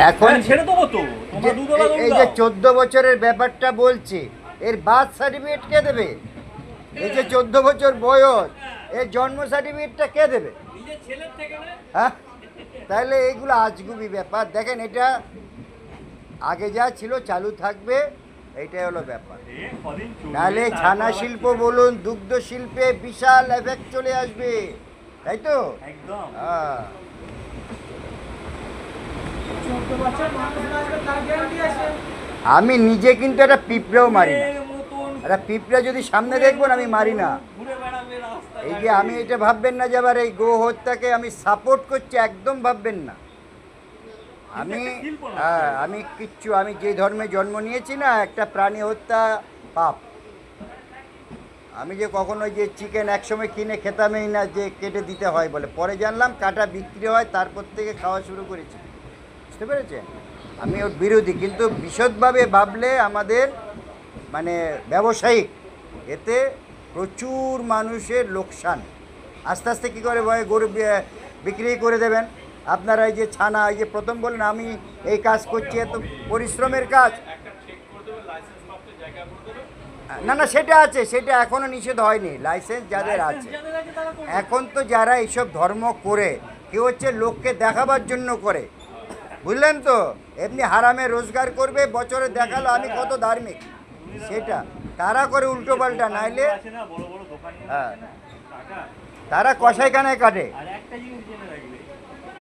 এখন ছেড়ে দেবো তো তোমরা দুধওয়ালা গরু এই যে দাও। 14 বছরের ব্যাপারটা বলছি, এর বার্থ সার্টিফিকেট কে দেবে? এই যে 14 বছর বয়স, এর জন্ম সার্টিফিকেটটা কে দেবে? নিজের ছেলের থেকে না। হ্যাঁ, তাহলে এইগুলো আজগুবি ব্যাপার। দেখেন, এটা আগে যা ছিল চালু থাকবে, এইটাই হলো ব্যাপার। কদিন চলবে, নাহলে তারপর ছানা আবার শিল্প কি? বলুন, দুগ্ধ শিল্পে বিশাল এফেক্ট চলে আসবে, তাই তো? একদম। হ্যাঁ। 14 বছর মানুষ বাঁচবে তার গ্যারান্টি আছে। আমি নিজে কিন্তু একটা পিঁপড়েও মারি না। এর মতন একটা পিঁপড়া যদি সামনে দেখবেন, আমি মারি না। ঘুরে বেড়াবে রাস্তায়। এই যে আমি এটা ভাববেন না যে আবার এই গো হত্যাকে আমি সাপোর্ট করছি, একদম ভাববেন না। আমি আমি কিচ্ছু, আমি যে ধর্মে জন্ম নিয়েছি না, একটা প্রাণী হত্যা পাপ। আমি যে কখনো যে চিকেন একসময় কিনে খেতামই না, যে কেটে দিতে হয় বলে, পরে জানলাম কাটা বিক্রি হয়, তারপর থেকে খাওয়া শুরু করেছি। বুঝতে পেরেছেন? আমি ওর বিরোধী, কিন্তু বিশদভাবে ভাবলে আমাদের মানে ব্যবসায়িক, এতে প্রচুর মানুষের লোকসান। আস্তে আস্তে কী করে ভয় গরু বিক্রি করে দেবেন। আপনারা এই যে ছানা, এই যে প্রথম বলেন আমি এই কাজ করছি, এত পরিশ্রমের কাজ। না না, সেটা আছে, সেটা এখনও নিষেধ হয়নি, লাইসেন্স যাদের আছে। যাদের আছে তারা করবে। এখন তো যারা এইসব ধর্ম করে, কেউ হচ্ছে লোককে দেখাবার জন্য করে, বুঝলেন তো? এমনি হারামে রোজগার করবে, বছরে দেখালো আমি কত ধার্মিক, সেটা তারা করে উল্টো পাল্টা, নাইলে আছে না বড় বড় দোকান হ্যাঁ, আছে না, টাকা। তারা কষাইখানায় কাটে। আর একটা জিনিস জেনে রাখবে,